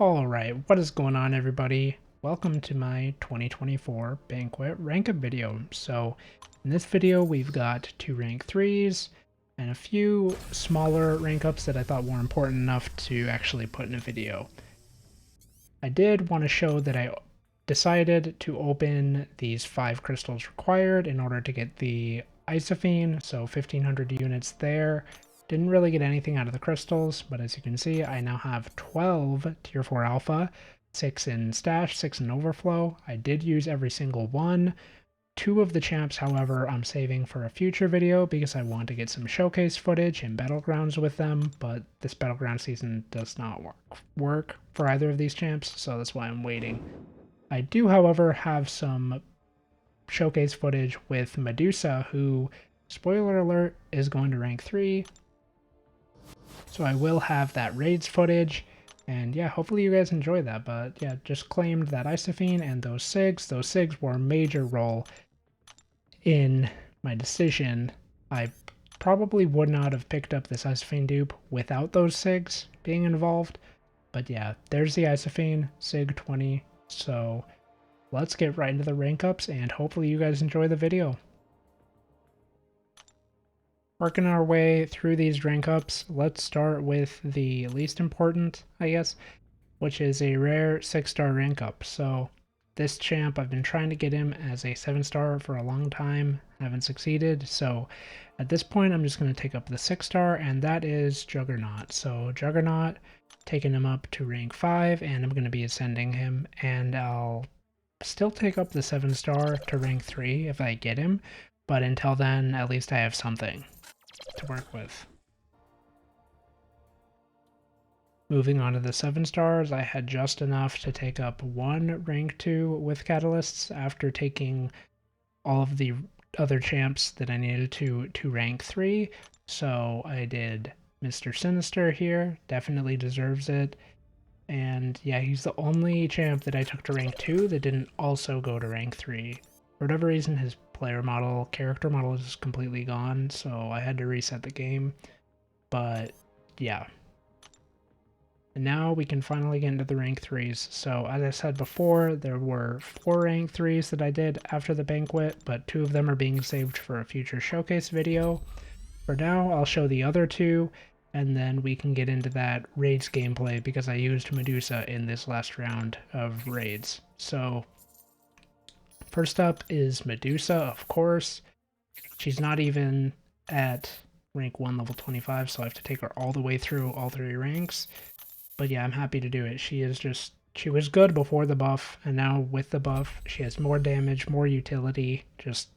Alright, what is going on everybody? Welcome to my 2024 Banquet rank up video. So, in this video we've got 2 rank 3s and a few smaller rank ups that I thought were important enough to actually put in a video. I did want to show that I decided to open these 5 crystals required in order to get the Isophene, so 1500 units there. Didn't really get anything out of the crystals, but as you can see, I now have 12 Tier 4 Alpha, 6 in Stash, 6 in Overflow. I did use every single one. 2 of the champs, however, I'm saving for a future video because I want to get some showcase footage and Battlegrounds with them, but this Battleground season does not work for either of these champs, so that's why I'm waiting. I do, however, have some showcase footage with Medusa, who, spoiler alert, is going to rank 3. So I will have that raids footage, and yeah, hopefully you guys enjoy that. But yeah, just claimed that Isophene and those SIGs. Those SIGs were a major role in my decision. I probably would not have picked up this Isophene dupe without those SIGs being involved. But yeah, there's the Isophene, SIG 20. So let's get right into the rank ups, and hopefully you guys enjoy the video. Working our way through these rank ups, let's start with the least important, I guess, which is a rare 6-star rank up. So this champ, I've been trying to get him as a 7-star for a long time, haven't succeeded. So at this point, I'm just going to take up the 6-star, and that is Juggernaut. So Juggernaut, taking him up to rank 5, and I'm going to be ascending him, and I'll still take up the 7-star to rank 3 if I get him, but until then, at least I have something to work with. Moving on to the 7-stars, I had just enough to take up 1 rank 2 with catalysts after taking all of the other champs that I needed to rank 3. So I did Mr. Sinister here, definitely deserves it. And yeah, he's the only champ that I took to rank 2 that didn't also go to rank 3. For whatever reason, his character model is completely gone, so I had to reset the game. But yeah. And now we can finally get into the rank 3s. So as I said before, there were 4 rank 3s that I did after the banquet, but 2 of them are being saved for a future showcase video. For now, I'll show the other 2, and then we can get into that raids gameplay because I used Medusa in this last round of raids. So first up is Medusa, of course. She's not even at rank 1 level 25, so I have to take her all the way through all 3 ranks. But yeah, I'm happy to do it. She was good before the buff, and now with the buff, she has more damage, more utility. Just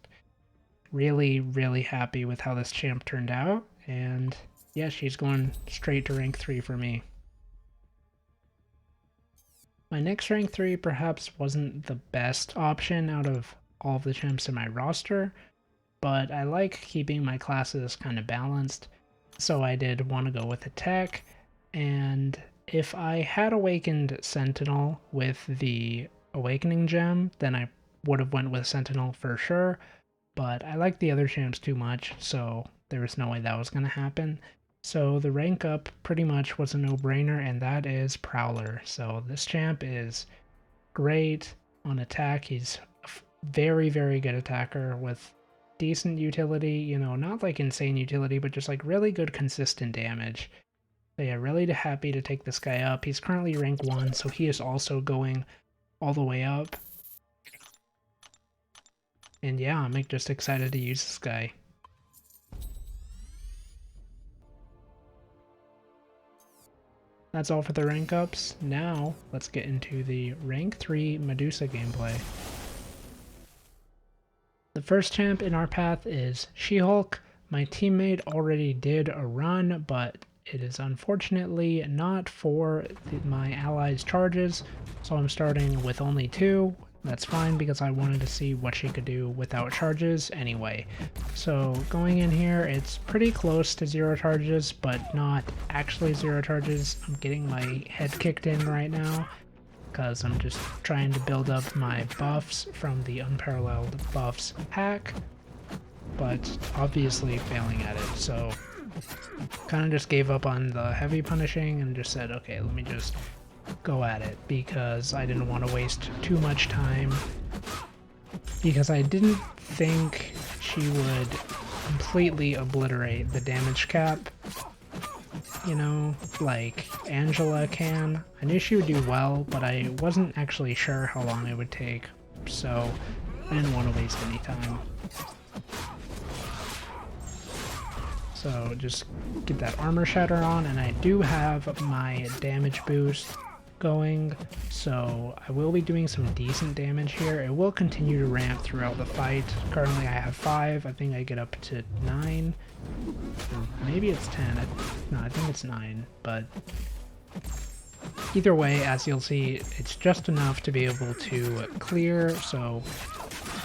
really, really happy with how this champ turned out. And yeah, she's going straight to rank 3 for me. My next rank 3 perhaps wasn't the best option out of all of the champs in my roster, but I like keeping my classes kind of balanced, so I did want to go with attack. And if I had awakened Sentinel with the Awakening Gem, then I would have went with Sentinel for sure, but I like the other champs too much, so there was no way that was going to happen. So the rank up pretty much was a no-brainer, and that is Prowler. So this champ is great on attack. He's a very, very good attacker with decent utility, you know, not like insane utility, but just like really good consistent damage. So yeah, really happy to take this guy up. He's currently rank 1, so he is also going all the way up. And yeah, I'm just excited to use this guy. That's all for the rank ups. Now, let's get into the rank 3 Medusa gameplay. The first champ in our path is She-Hulk. My teammate already did a run, but it is unfortunately not for my allies' charges, so I'm starting with only 2. That's fine because I wanted to see what she could do without charges anyway. So going in here, it's pretty close to 0 charges, but not actually 0 charges. I'm getting my head kicked in right now because I'm just trying to build up my buffs from the Unparalleled Buffs hack, but obviously failing at it. So kind of just gave up on the heavy punishing and just said, okay, let me just go at it because I didn't want to waste too much time, because I didn't think she would completely obliterate the damage cap, you know, like Angela can. I knew she would do well, but I wasn't actually sure how long it would take, so I didn't want to waste any time. So just get that armor shatter on, and I do have my damage boost going, so I will be doing some decent damage here. It will continue to ramp throughout the fight. Currently I have 5, I think I get up to 9, or maybe it's 10, no, I think it's 9, but either way, as you'll see, it's just enough to be able to clear, so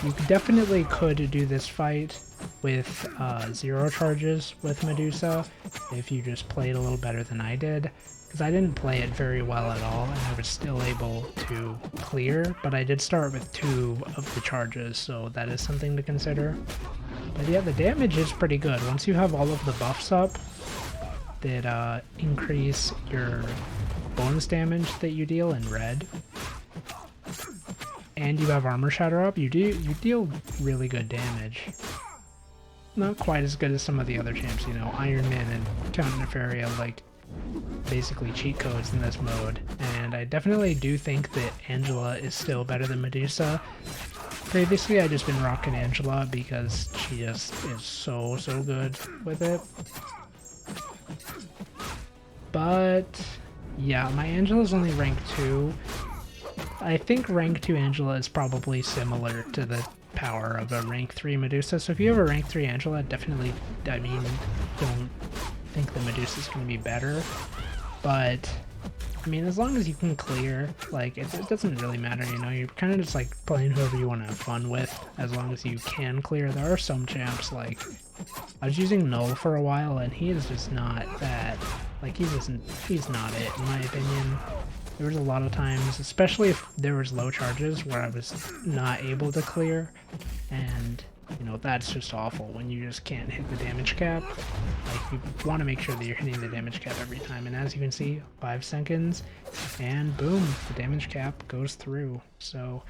you definitely could do this fight with 0 charges with Medusa if you just played a little better than I did, because I didn't play it very well at all and I was still able to clear, but I did start with 2 of the charges, so that is something to consider. But yeah, the damage is pretty good. Once you have all of the buffs up that increase your bonus damage that you deal in red, and you have armor shatter up, you deal really good damage. Not quite as good as some of the other champs, you know, Iron Man and Count Nefaria, like, basically cheat codes in this mode, and I definitely do think that Angela is still better than Medusa. Previously I just been rocking Angela because she just is so good with it. But yeah, my Angela's only rank 2. I think rank 2 Angela is probably similar to the power of a rank 3 Medusa, so if you have a rank 3 Angela, definitely, I mean, don't think the Medusa's going to be better, but I mean, as long as you can clear, like, it doesn't really matter, you know, you're kind of just like playing whoever you want to have fun with, as long as you can clear. There are some champs, like, I was using Null for a while, and he is just not that, like, he's not it, in my opinion. There was a lot of times, especially if there was low charges, where I was not able to clear, and, you know, that's just awful when you just can't hit the damage cap. Like, you want to make sure that you're hitting the damage cap every time, and as you can see, 5 seconds, and boom, the damage cap goes through. So,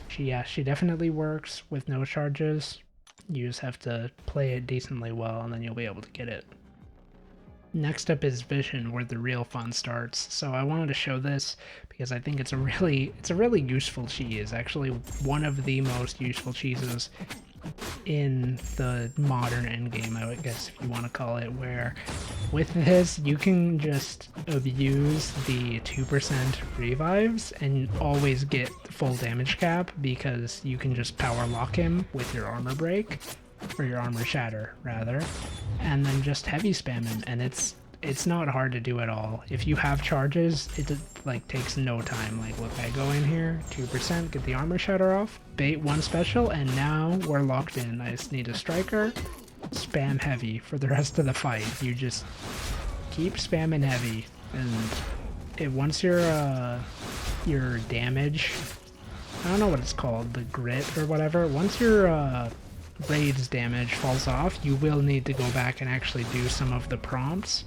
she definitely works with no charges. You just have to play it decently well, and then you'll be able to get it. Next up is Vision, where the real fun starts. So I wanted to show this because I think it's a really useful cheese. Actually, one of the most useful cheeses in the modern endgame, I guess if you want to call it, where with this you can just abuse the 2% revives and always get full damage cap, because you can just power lock him with your armor break, or your armor shatter rather, and then just heavy spam him, and it's not hard to do at all. If you have charges, it like takes no time. Like, look, I go in here, 2%, get the armor shatter off, bait 1 special, and now we're locked in. I just need a striker, spam heavy for the rest of the fight. You just keep spamming heavy, and once your damage, I don't know what it's called, the grit or whatever, once your Raid's damage falls off, you will need to go back and actually do some of the prompts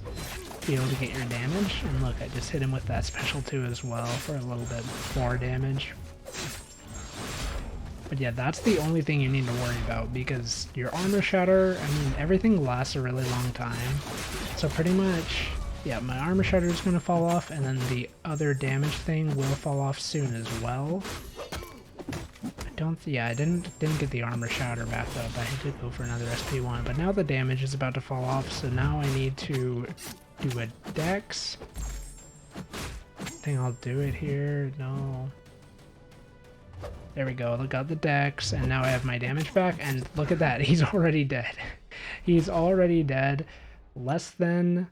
to be able to get your damage. And look, I just hit him with that special 2 as well for a little bit more damage. But yeah, that's the only thing you need to worry about, because your armor shatter, I mean, everything lasts a really long time. So pretty much, yeah, my armor shatter is going to fall off, and then the other damage thing will fall off soon as well. I didn't get the armor shatter back up. I had to go for another SP1, but now the damage is about to fall off, so now I need to do a dex. I think I'll do it here. No. There we go. I got the dex, and now I have my damage back, and look at that. He's already dead. He's already dead. Less than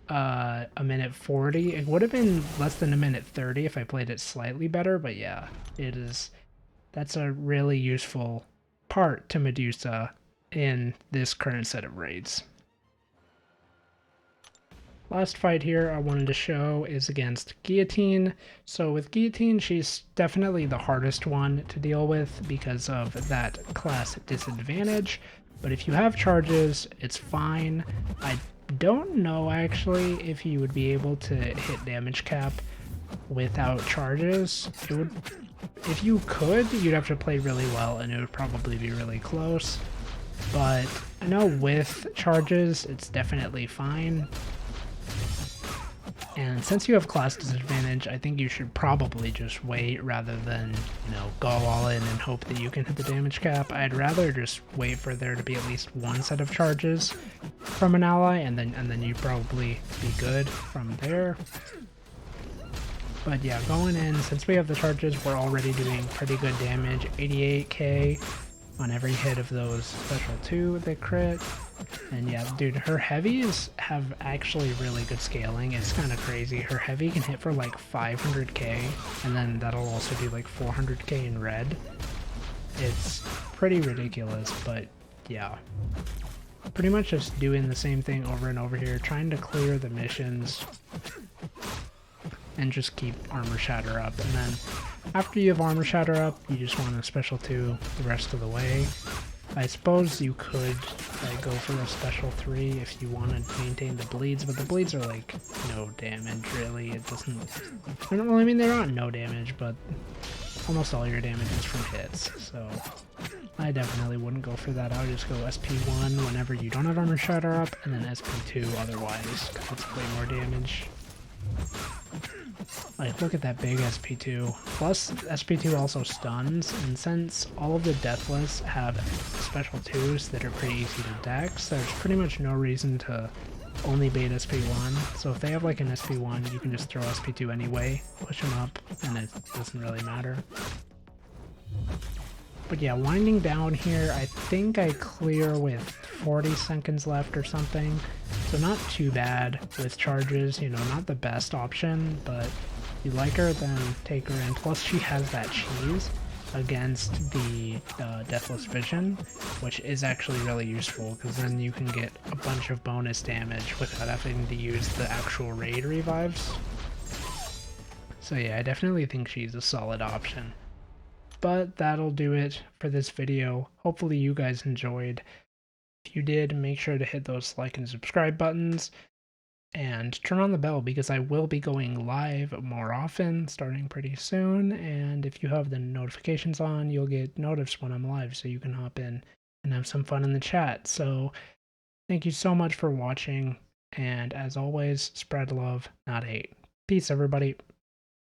a minute 40. It would have been less than a minute 30 if I played it slightly better, but yeah, it is. That's a really useful part to Medusa in this current set of raids. Last fight here I wanted to show is against Guillotine. So with Guillotine, she's definitely the hardest one to deal with because of that class disadvantage. But if you have charges, it's fine. I don't know actually if you would be able to hit damage cap without charges, it would, if you could, you'd have to play really well and it would probably be really close. But I know with charges, it's definitely fine. And since you have class disadvantage, I think you should probably just wait rather than, you know, go all in and hope that you can hit the damage cap. I'd rather just wait for there to be at least one set of charges from an ally, and then you'd probably be good from there. But yeah, going in, since we have the charges, we're already doing pretty good damage. 88k on every hit of those special 2 that crit. And yeah, dude, her heavies have actually really good scaling. It's kind of crazy. Her heavy can hit for like 500k, and then that'll also do like 400k in red. It's pretty ridiculous, but yeah. Pretty much just doing the same thing over and over here, trying to clear the missions and just keep Armor Shatter up. And then after you have Armor Shatter up, you just want a special 2 the rest of the way. I suppose you could like go for a special 3 if you want to maintain the bleeds, but the bleeds are like no damage really. It doesn't, well, I mean they're not no damage, but almost all your damage is from hits, so I definitely wouldn't go for that. I would just go SP1 whenever you don't have Armor Shatter up, and then SP2 otherwise, because it's way more damage. Like, look at that big SP2. Plus, SP2 also stuns, and since all of the Deathless have special 2s that are pretty easy to dex, there's pretty much no reason to only bait SP1. So if they have like an SP1, you can just throw SP2 anyway, push them up, and it doesn't really matter. But yeah, winding down here, I think I clear with 40 seconds left or something. So not too bad with charges, you know, not the best option, but if you like her, then take her in. Plus she has that cheese against the Deathless Vision, which is actually really useful, because then you can get a bunch of bonus damage without having to use the actual raid revives. So yeah, I definitely think she's a solid option. But that'll do it for this video. Hopefully you guys enjoyed. If you did, make sure to hit those like and subscribe buttons and turn on the bell, because I will be going live more often starting pretty soon, and if you have the notifications on, you'll get notified when I'm live, so you can hop in and have some fun in the chat. So thank you so much for watching, and as always, spread love, not hate. Peace, everybody.